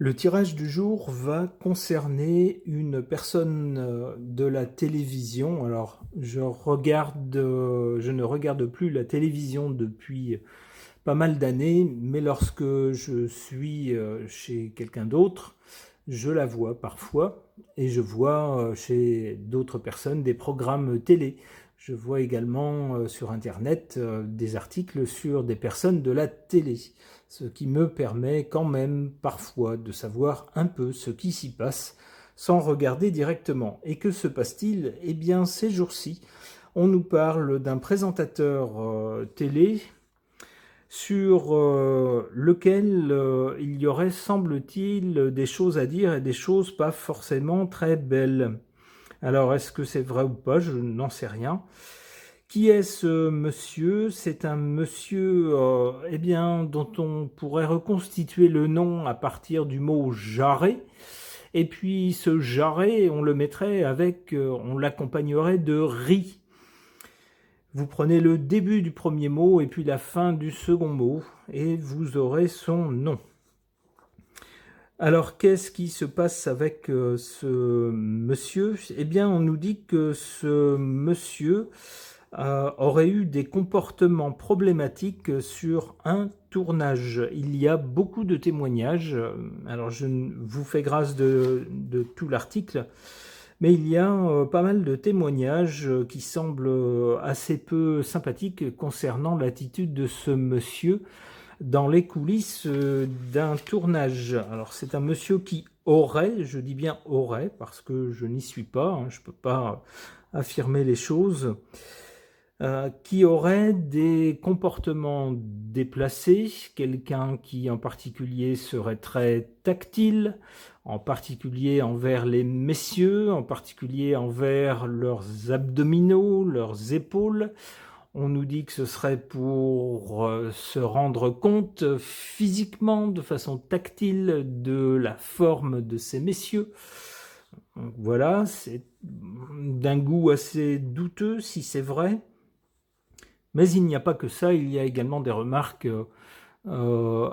Le tirage du jour va concerner une personne de la télévision. Alors, je ne regarde plus la télévision depuis pas mal d'années, mais lorsque je suis chez quelqu'un d'autre, je la vois parfois et je vois chez d'autres personnes des programmes télé. Je vois également sur Internet des articles sur des personnes de la télé, ce qui me permet quand même parfois de savoir un peu ce qui s'y passe sans regarder directement. Et que se passe-t-il? Eh bien, ces jours-ci, on nous parle d'un présentateur télé sur lequel il y aurait, semble-t-il, des choses à dire et des choses pas forcément très belles. Alors, est-ce que c'est vrai ou pas? Je n'en sais rien. Qui est ce monsieur? C'est un monsieur eh bien, dont on pourrait reconstituer le nom à partir du mot jarret. Et puis ce jarret, on le mettrait avec, on l'accompagnerait de riz. Vous prenez le début du premier mot et puis la fin du second mot et vous aurez son nom. Alors, qu'est-ce qui se passe avec ce monsieur? Eh bien, on nous dit que ce monsieur aurait eu des comportements problématiques sur un tournage. Il y a beaucoup de témoignages. Alors, je vous fais grâce de tout l'article, mais il y a pas mal de témoignages qui semblent assez peu sympathiques concernant l'attitude de ce monsieur dans les coulisses d'un tournage. Alors c'est un monsieur qui aurait, je dis bien aurait, parce que je n'y suis pas, hein, je ne peux pas affirmer les choses, qui aurait des comportements déplacés, quelqu'un qui en particulier serait très tactile, en particulier envers les messieurs, en particulier envers leurs abdominaux, leurs épaules. On nous dit que ce serait pour se rendre compte physiquement, de façon tactile, de la forme de ces messieurs. Donc voilà, c'est d'un goût assez douteux si c'est vrai. Mais il n'y a pas que ça, il y a également des remarques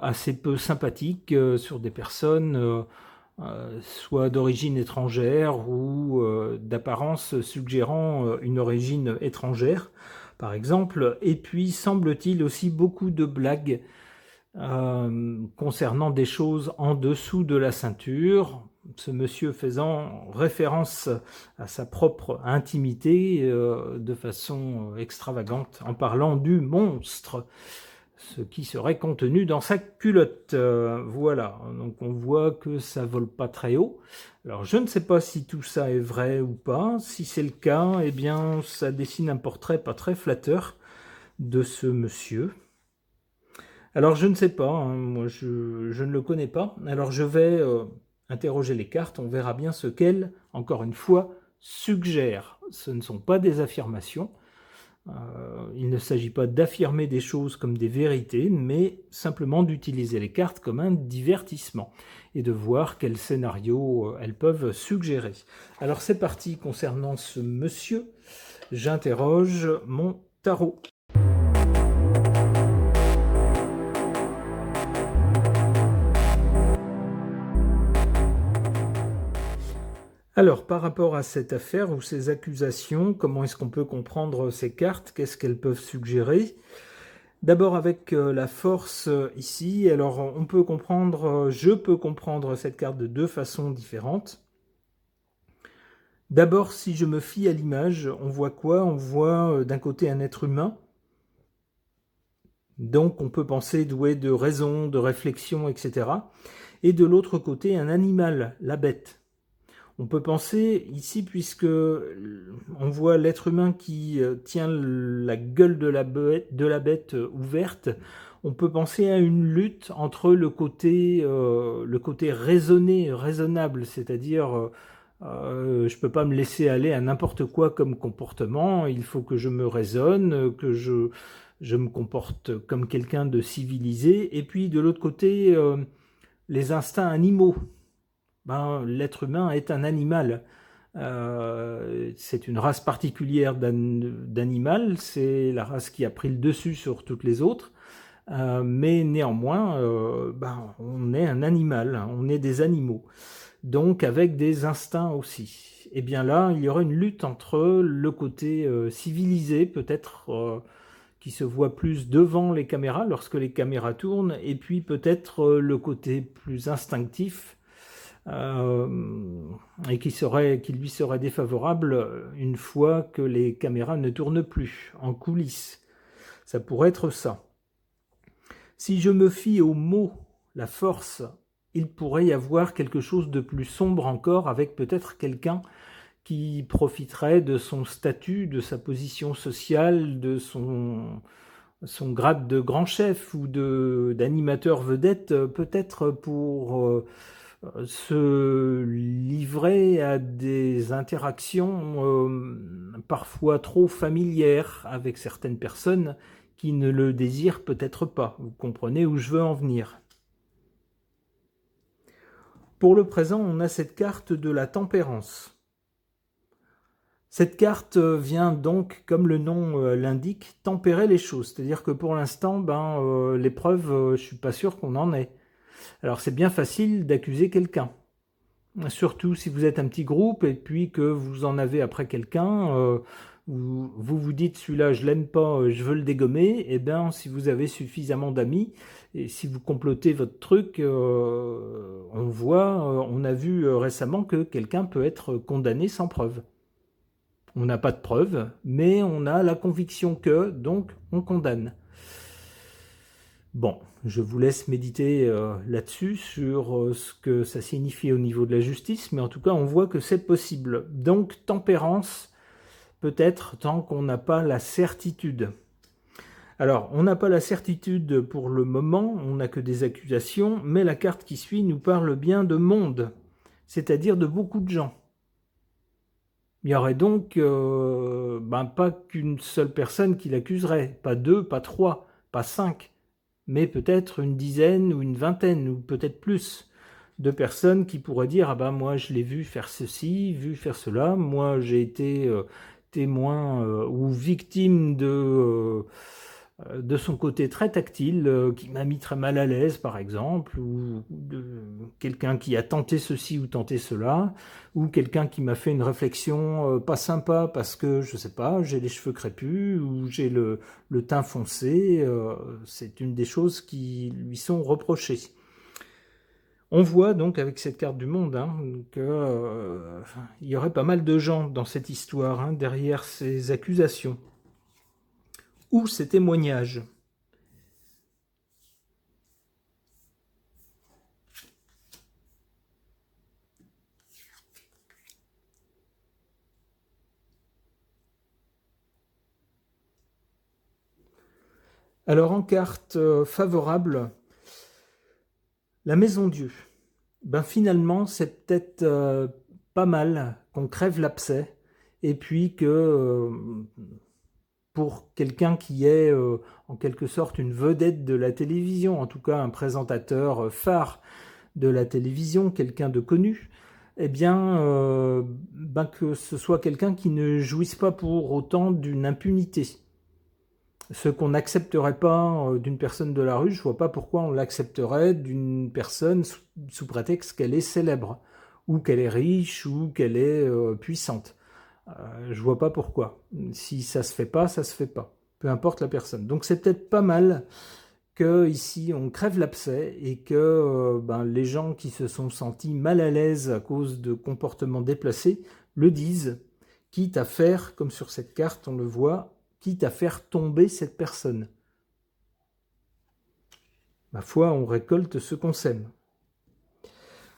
assez peu sympathiques sur des personnes soit d'origine étrangère ou d'apparence suggérant une origine étrangère, par exemple. Et puis, semble-t-il aussi beaucoup de blagues concernant des choses en dessous de la ceinture, ce monsieur faisant référence à sa propre intimité de façon extravagante en parlant du monstre, ce qui serait contenu dans sa culotte. Voilà, donc on voit que ça vole pas très haut. Alors je ne sais pas si tout ça est vrai ou pas. Si c'est le cas, eh bien ça dessine un portrait pas très flatteur de ce monsieur. Alors je ne sais pas, hein, moi je ne le connais pas. Alors je vais interroger les cartes, on verra bien ce qu'elles, encore une fois, suggèrent. Ce ne sont pas des affirmations. Il ne s'agit pas d'affirmer des choses comme des vérités, mais simplement d'utiliser les cartes comme un divertissement et de voir quels scénarios elles peuvent suggérer. Alors c'est parti concernant ce monsieur. J'interroge mon tarot. Alors, par rapport à cette affaire ou ces accusations, comment est-ce qu'on peut comprendre ces cartes? Qu'est-ce qu'elles peuvent suggérer? D'abord avec la force ici, alors on peut comprendre, je peux comprendre cette carte de deux façons différentes. D'abord, si je me fie à l'image, on voit quoi? On voit d'un côté un être humain, donc on peut penser doué de raison, de réflexion, etc. Et de l'autre côté, un animal, la bête. On peut penser ici, puisque on voit l'être humain qui tient la gueule de la bête ouverte, on peut penser à une lutte entre le côté raisonné, raisonnable, c'est-à-dire je ne peux pas me laisser aller à n'importe quoi comme comportement, il faut que je me raisonne, que je me comporte comme quelqu'un de civilisé, et puis de l'autre côté, les instincts animaux. Ben, l'être humain est un animal. C'est une race particulière d'animal, c'est la race qui a pris le dessus sur toutes les autres. mais néanmoins, on est un animal, hein, on est des animaux, donc avec des instincts aussi. Et bien là, il y aurait une lutte entre le côté civilisé, peut-être qui se voit plus devant les caméras lorsque les caméras tournent, et puis peut-être le côté plus instinctif, et qui lui serait défavorable une fois que les caméras ne tournent plus, en coulisses. Ça pourrait être ça. Si je me fie au mot la force, il pourrait y avoir quelque chose de plus sombre encore, avec peut-être quelqu'un qui profiterait de son statut, de sa position sociale, de son grade de grand chef ou d'animateur vedette, peut-être pour se livrer à des interactions parfois trop familières avec certaines personnes qui ne le désirent peut-être pas. Vous comprenez où je veux en venir. Pour le présent, on a cette carte de la tempérance. Cette carte vient donc, comme le nom l'indique, tempérer les choses. C'est-à-dire que pour l'instant, l'épreuve, je ne suis pas sûr qu'on en ait. Alors c'est bien facile d'accuser quelqu'un. Surtout si vous êtes un petit groupe et puis que vous en avez après quelqu'un, vous vous dites celui-là je l'aime pas, je veux le dégommer, et bien si vous avez suffisamment d'amis et si vous complotez votre truc, on a vu récemment que quelqu'un peut être condamné sans preuve. On n'a pas de preuve, mais on a la conviction que, donc on condamne. Bon, je vous laisse méditer là-dessus, sur ce que ça signifie au niveau de la justice, mais en tout cas, on voit que c'est possible. Donc, tempérance, peut-être tant qu'on n'a pas la certitude. Alors, on n'a pas la certitude pour le moment, on n'a que des accusations, mais la carte qui suit nous parle bien de monde, c'est-à-dire de beaucoup de gens. Il n'y aurait donc pas qu'une seule personne qui l'accuserait, pas deux, pas trois, pas cinq, mais peut-être une dizaine ou une vingtaine, ou peut-être plus, de personnes qui pourraient dire « Ah ben moi je l'ai vu faire ceci, vu faire cela, moi j'ai été témoin ou victime de son côté très tactile, qui m'a mis très mal à l'aise par exemple, ou de quelqu'un qui a tenté ceci ou tenté cela, ou quelqu'un qui m'a fait une réflexion pas sympa parce que, je sais pas, j'ai les cheveux crépus, ou j'ai le teint foncé, c'est une des choses qui lui sont reprochées. On voit donc avec cette carte du monde que il y aurait pas mal de gens dans cette histoire, derrière ces accusations ou ces témoignages. Alors en carte favorable, la maison Dieu. Finalement, c'est peut-être pas mal qu'on crève l'abcès, et puis que pour quelqu'un qui est en quelque sorte une vedette de la télévision, en tout cas un présentateur phare de la télévision, quelqu'un de connu, eh bien, que ce soit quelqu'un qui ne jouisse pas pour autant d'une impunité. Ce qu'on n'accepterait pas d'une personne de la rue, je ne vois pas pourquoi on l'accepterait d'une personne sous prétexte qu'elle est célèbre, ou qu'elle est riche, ou qu'elle est puissante. Je vois pas pourquoi. Si ça se fait pas, ça se fait pas. Peu importe la personne. Donc c'est peut-être pas mal que ici on crève l'abcès et que les gens qui se sont sentis mal à l'aise à cause de comportements déplacés le disent, quitte à faire, comme sur cette carte on le voit, quitte à faire tomber cette personne. Ma foi, on récolte ce qu'on sème.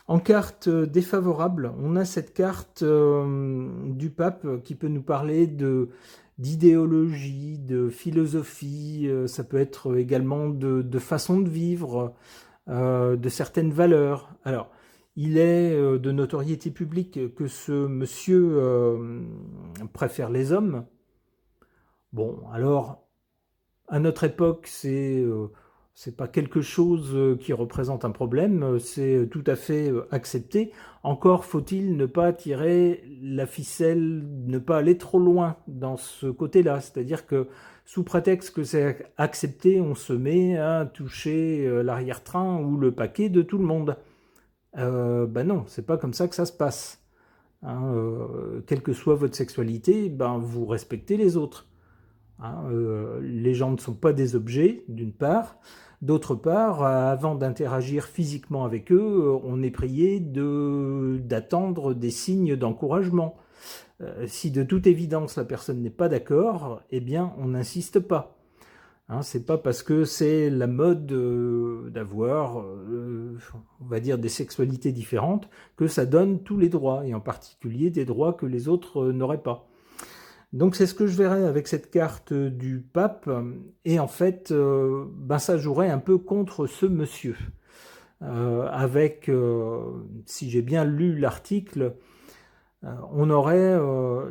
En carte défavorable, on a cette carte du pape qui peut nous parler d'idéologie, de philosophie, ça peut être également de façon de vivre, de certaines valeurs. Alors, il est de notoriété publique que ce monsieur préfère les hommes. Bon, alors, à notre époque, C'est pas quelque chose qui représente un problème, c'est tout à fait accepté. Encore faut-il ne pas tirer la ficelle, ne pas aller trop loin dans ce côté-là. C'est-à-dire que sous prétexte que c'est accepté, on se met à toucher l'arrière-train ou le paquet de tout le monde. Ben non, c'est pas comme ça que ça se passe. Hein, quelle que soit votre sexualité, ben vous respectez les autres. Hein, les gens ne sont pas des objets, d'une part. D'autre part, avant d'interagir physiquement avec eux, on est prié d'attendre des signes d'encouragement. Si de toute évidence la personne n'est pas d'accord, eh bien on n'insiste pas. Hein, c'est pas parce que c'est la mode d'avoir, on va dire, des sexualités différentes que ça donne tous les droits, et en particulier des droits que les autres n'auraient pas. Donc c'est ce que je verrais avec cette carte du pape, et en fait, ben ça jouerait un peu contre ce monsieur. Avec, si j'ai bien lu l'article, on aurait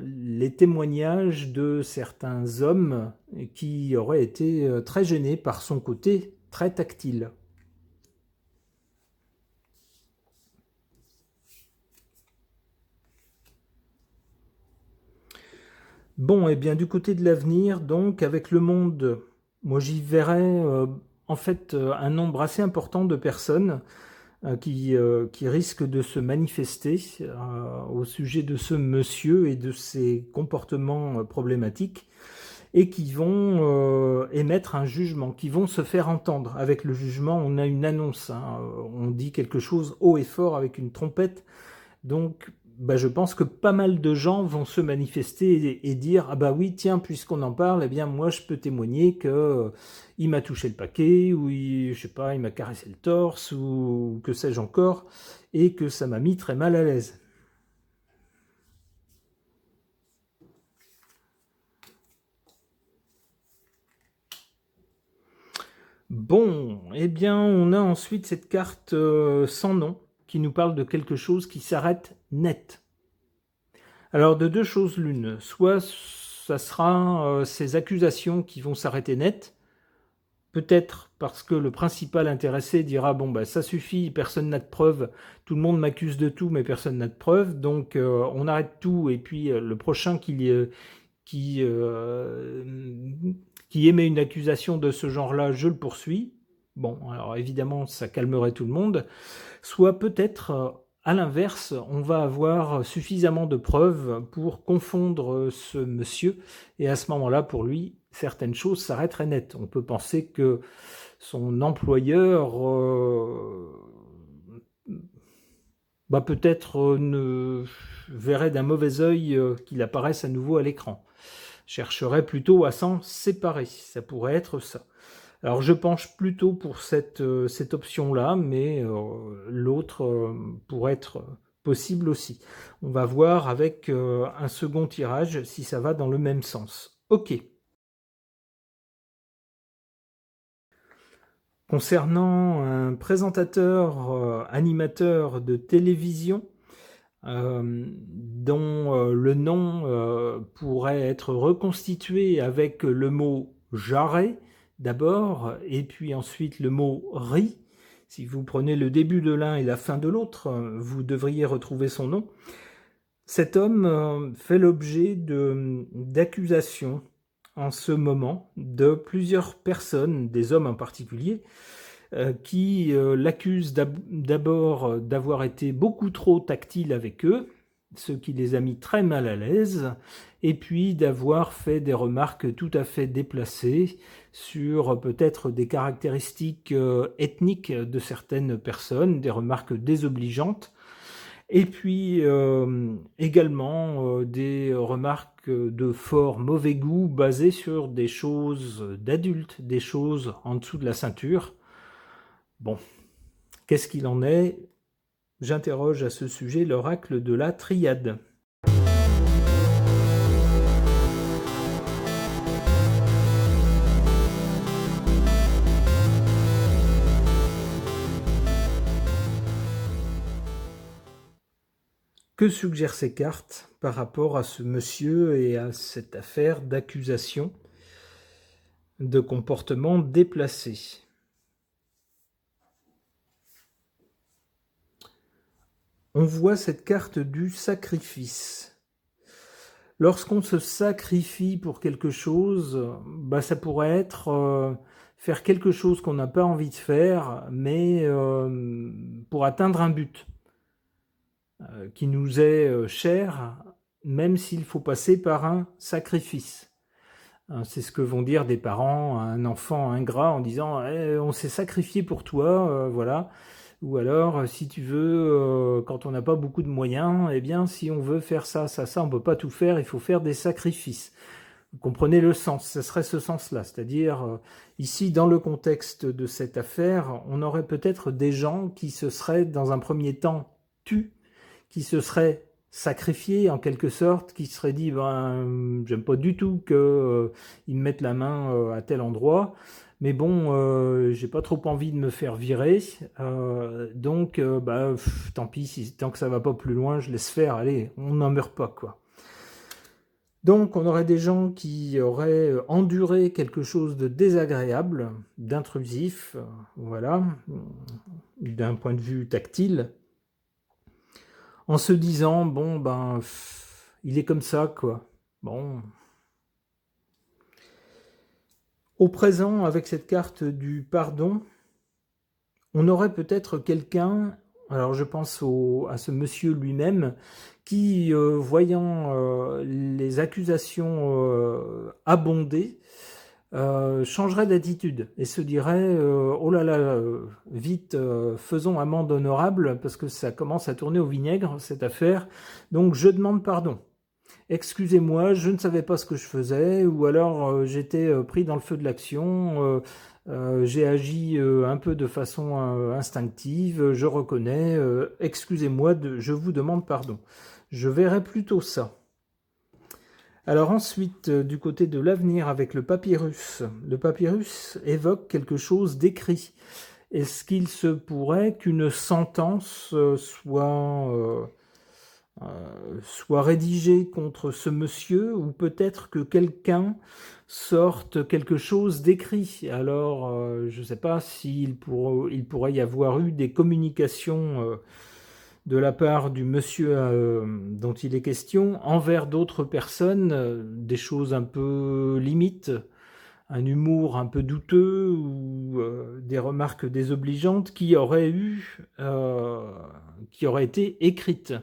les témoignages de certains hommes qui auraient été très gênés par son côté très tactile. Bon, et bien du côté de l'avenir, donc avec le monde, moi j'y verrais en fait un nombre assez important de personnes qui risquent de se manifester au sujet de ce monsieur et de ses comportements problématiques, et qui vont émettre un jugement, qui vont se faire entendre. Avec le jugement, on a une annonce, hein, on dit quelque chose haut et fort avec une trompette. Donc bah, je pense que pas mal de gens vont se manifester et dire « Ah bah oui, tiens, puisqu'on en parle, eh bien moi je peux témoigner que il m'a touché le paquet, ou je sais pas, il m'a caressé le torse, ou que sais-je encore, et que ça m'a mis très mal à l'aise. » Bon, eh bien on a ensuite cette carte sans nom, qui nous parle de quelque chose qui s'arrête net. Alors de deux choses l'une, soit ça sera ces accusations qui vont s'arrêter net, peut-être parce que le principal intéressé dira bon bah ça suffit, personne n'a de preuves, tout le monde m'accuse de tout mais personne n'a de preuves, donc on arrête tout, et puis le prochain qui émet une accusation de ce genre-là, je le poursuis. Bon, alors évidemment ça calmerait tout le monde. Soit peut-être à l'inverse, on va avoir suffisamment de preuves pour confondre ce monsieur, et à ce moment-là, pour lui, certaines choses s'arrêteraient net. On peut penser que son employeur peut-être ne verrait d'un mauvais œil qu'il apparaisse à nouveau à l'écran. Chercherait plutôt à s'en séparer. Ça pourrait être ça. Alors je penche plutôt pour cette option-là, mais l'autre pourrait être possible aussi. On va voir avec un second tirage si ça va dans le même sens. Ok. Concernant un présentateur, animateur de télévision, dont le nom pourrait être reconstitué avec le mot « jarret », d'abord, et puis ensuite le mot « riz ». Si vous prenez le début de l'un et la fin de l'autre, vous devriez retrouver son nom. Cet homme fait l'objet d'accusations en ce moment de plusieurs personnes, des hommes en particulier, qui l'accusent d'abord d'avoir été beaucoup trop tactile avec eux, ce qui les a mis très mal à l'aise, et puis d'avoir fait des remarques tout à fait déplacées sur peut-être des caractéristiques ethniques de certaines personnes, des remarques désobligeantes, et puis également des remarques de fort mauvais goût basées sur des choses d'adultes, des choses en dessous de la ceinture. Bon, qu'est-ce qu'il en est? J'interroge à ce sujet l'oracle de la triade. Que suggèrent ces cartes par rapport à ce monsieur et à cette affaire d'accusation de comportement déplacé? on voit cette carte du sacrifice. Lorsqu'on se sacrifie pour quelque chose, bah ça pourrait être faire quelque chose qu'on n'a pas envie de faire, mais pour atteindre un but qui nous est cher, même s'il faut passer par un sacrifice. C'est ce que vont dire des parents à un enfant ingrat en disant on s'est sacrifié pour toi, voilà. Ou alors, si tu veux, quand on n'a pas beaucoup de moyens, eh bien, si on veut faire ça, on peut pas tout faire, il faut faire des sacrifices. Vous comprenez le sens, ce serait ce sens-là. C'est-à-dire, ici, dans le contexte de cette affaire, on aurait peut-être des gens qui se seraient, dans un premier temps, tus, qui se seraient sacrifiés en quelque sorte, qui se seraient dit j'aime pas du tout qu'ils me mettent la main à tel endroit, mais bon, j'ai pas trop envie de me faire virer, donc tant pis, tant que ça va pas plus loin, je laisse faire, allez, on n'en meurt pas, quoi. Donc on aurait des gens qui auraient enduré quelque chose de désagréable, d'intrusif, voilà, d'un point de vue tactile, en se disant il est comme ça, quoi. Bon. Au présent, avec cette carte du pardon, on aurait peut-être quelqu'un, alors je pense à ce monsieur lui-même, qui, voyant les accusations abonder, changerait d'attitude et se dirait oh là là, vite, faisons amende honorable parce que ça commence à tourner au vinaigre cette affaire, donc je demande pardon. Excusez-moi, je ne savais pas ce que je faisais, ou alors j'étais pris dans le feu de l'action, j'ai agi un peu de façon instinctive, je reconnais, excusez-moi, je vous demande pardon. Je verrais plutôt ça. Alors ensuite, du côté de l'avenir avec le papyrus évoque quelque chose d'écrit. Est-ce qu'il se pourrait qu'une sentence soit rédigée contre ce monsieur, ou peut-être que quelqu'un sorte quelque chose d'écrit? Alors, je ne sais pas s'il pourrait y avoir eu des communications de la part du monsieur dont il est question envers d'autres personnes, des choses un peu limites, un humour un peu douteux ou des remarques désobligeantes qui auraient été écrites.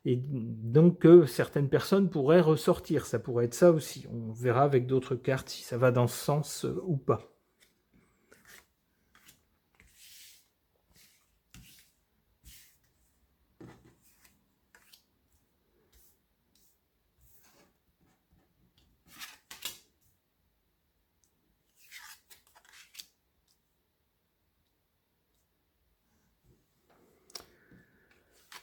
Et donc certaines personnes pourraient ressortir, ça pourrait être ça aussi. On verra avec d'autres cartes si ça va dans ce sens ou pas.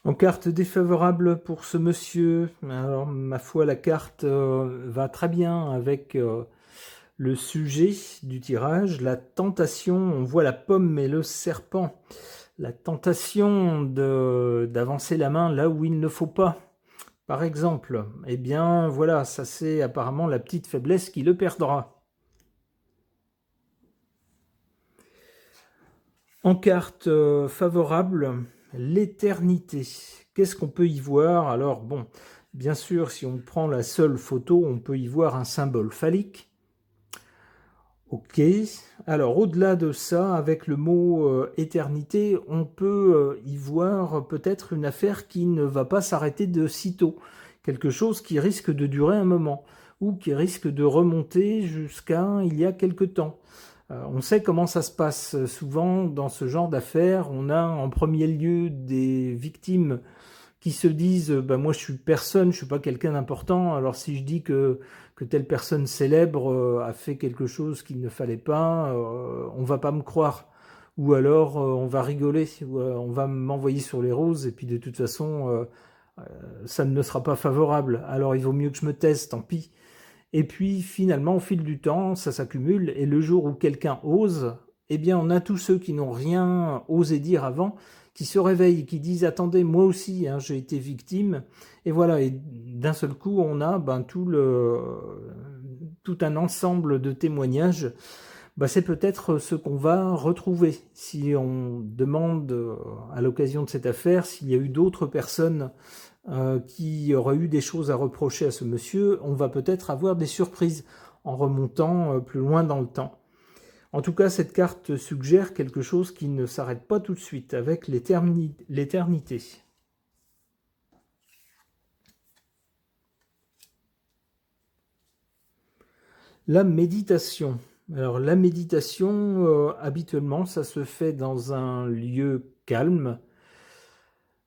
En carte défavorable pour ce monsieur, alors ma foi la carte va très bien avec le sujet du tirage, la tentation, on voit la pomme et le serpent, la tentation d'avancer la main là où il ne faut pas. Par exemple, eh bien voilà, ça c'est apparemment la petite faiblesse qui le perdra. En carte favorable, l'éternité. Qu'est-ce qu'on peut y voir? Alors bon, bien sûr, si on prend la seule photo, on peut y voir un symbole phallique. Ok, alors au-delà de ça, avec le mot éternité, on peut y voir peut-être une affaire qui ne va pas s'arrêter de sitôt. Quelque chose qui risque de durer un moment, ou qui risque de remonter jusqu'à il y a quelque temps. On sait comment ça se passe. Souvent, dans ce genre d'affaires, on a en premier lieu des victimes qui se disent moi je suis personne, je suis pas quelqu'un d'important, alors si je dis que telle personne célèbre a fait quelque chose qu'il ne fallait pas, on va pas me croire. Ou alors on va rigoler, ou, on va m'envoyer sur les roses, et puis de toute façon ça ne me sera pas favorable. Alors il vaut mieux que je me taise, tant pis. Et puis finalement, au fil du temps, ça s'accumule, et le jour où quelqu'un ose, eh bien on a tous ceux qui n'ont rien osé dire avant, qui se réveillent, qui disent attendez, moi aussi j'ai été victime, et voilà, et d'un seul coup on a tout un ensemble de témoignages. c'est peut-être ce qu'on va retrouver. Si on demande à l'occasion de cette affaire s'il y a eu d'autres personnes qui auraient eu des choses à reprocher à ce monsieur, on va peut-être avoir des surprises en remontant plus loin dans le temps. En tout cas, cette carte suggère quelque chose qui ne s'arrête pas tout de suite avec l'éternité. La méditation. Alors la méditation, habituellement, ça se fait dans un lieu calme,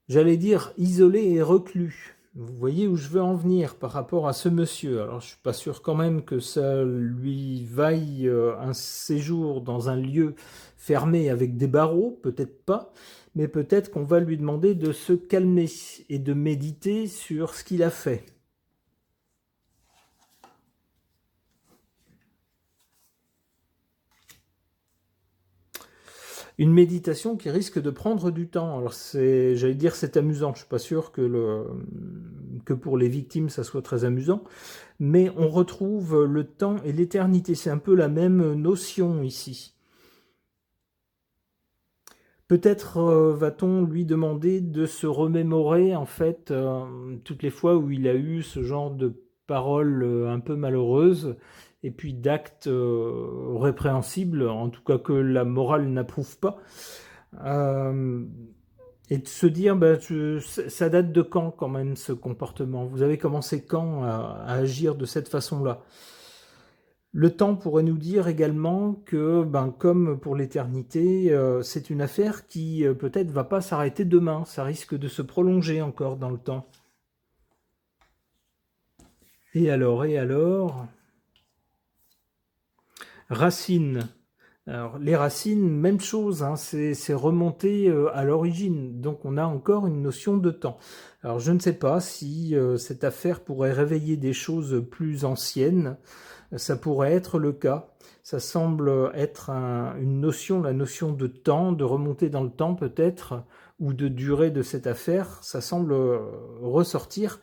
j'allais dire isolé et reclus. Vous voyez où je veux en venir par rapport à ce monsieur. Alors je suis pas sûr quand même que ça lui vaille un séjour dans un lieu fermé avec des barreaux, peut-être pas, mais peut-être qu'on va lui demander de se calmer et de méditer sur ce qu'il a fait. Une méditation qui risque de prendre du temps. Alors j'allais dire c'est amusant, je suis pas sûr que pour les victimes ça soit très amusant, mais on retrouve le temps et l'éternité, c'est un peu la même notion ici. Peut-être va-t-on lui demander de se remémorer en fait toutes les fois où il a eu ce genre de paroles un peu malheureuses et puis d'actes répréhensibles, en tout cas que la morale n'approuve pas. Et de se dire, ça date de quand même ce comportement? Vous avez commencé quand à agir de cette façon-là? Le temps pourrait nous dire également que, comme pour l'éternité, c'est une affaire qui peut-être va pas s'arrêter demain, ça risque de se prolonger encore dans le temps. Et alors, racines. Alors, les racines, même chose, hein, c'est remonté à l'origine, donc on a encore une notion de temps. Alors je ne sais pas si cette affaire pourrait réveiller des choses plus anciennes, ça pourrait être le cas. Ça semble être une notion, la notion de temps, de remonter dans le temps peut-être, ou de durée de cette affaire, ça semble ressortir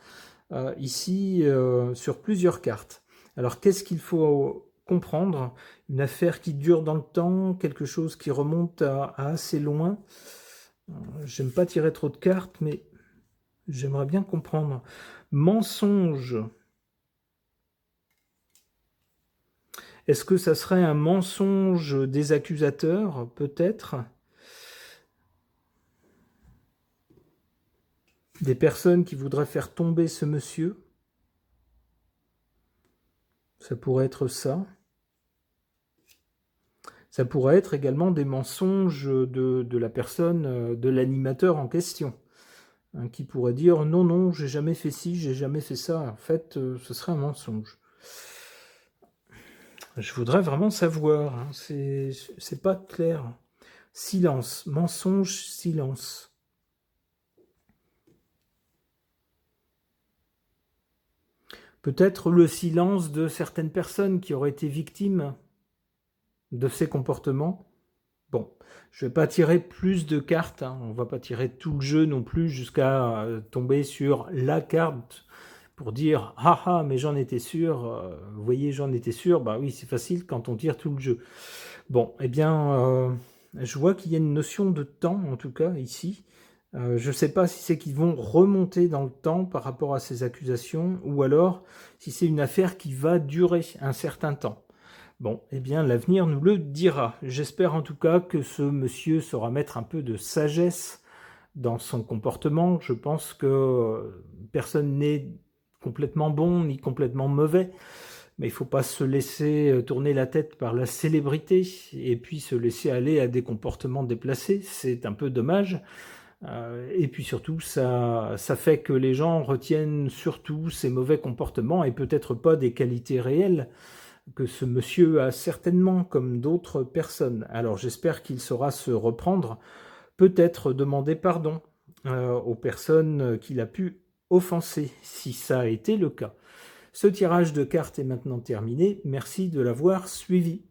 ici sur plusieurs cartes. Alors qu'est-ce qu'il faut comprendre? Une affaire qui dure dans le temps, quelque chose qui remonte à assez loin. J'aime pas tirer trop de cartes, mais j'aimerais bien comprendre. Mensonge. Est-ce que ça serait un mensonge des accusateurs, peut-être? Des personnes qui voudraient faire tomber ce monsieur? Ça pourrait être ça. Ça pourrait être également des mensonges de la personne, de l'animateur en question, hein, qui pourrait dire non, non, j'ai jamais fait ci, j'ai jamais fait ça. En fait, ce serait un mensonge. Je voudrais vraiment savoir, hein, c'est pas clair. Silence, mensonge, silence. Peut-être le silence de certaines personnes qui auraient été victimes de ces comportements. Bon, je ne vais pas tirer plus de cartes, hein. On ne va pas tirer tout le jeu non plus jusqu'à tomber sur la carte pour dire « Ah ah, mais j'en étais sûr, vous voyez, j'en étais sûr », bah oui, c'est facile quand on tire tout le jeu. Bon, eh bien, je vois qu'il y a une notion de temps, en tout cas, ici. Je ne sais pas si c'est qu'ils vont remonter dans le temps par rapport à ces accusations, ou alors si c'est une affaire qui va durer un certain temps. Bon, eh bien, l'avenir nous le dira. J'espère en tout cas que ce monsieur saura mettre un peu de sagesse dans son comportement. Je pense que personne n'est complètement bon ni complètement mauvais, mais il ne faut pas se laisser tourner la tête par la célébrité et puis se laisser aller à des comportements déplacés. C'est un peu dommage. Et puis surtout, ça fait que les gens retiennent surtout ces mauvais comportements et peut-être pas des qualités réelles que ce monsieur a certainement, comme d'autres personnes. Alors j'espère qu'il saura se reprendre, peut-être demander pardon aux personnes qu'il a pu offenser, si ça a été le cas. Ce tirage de cartes est maintenant terminé. Merci de l'avoir suivi.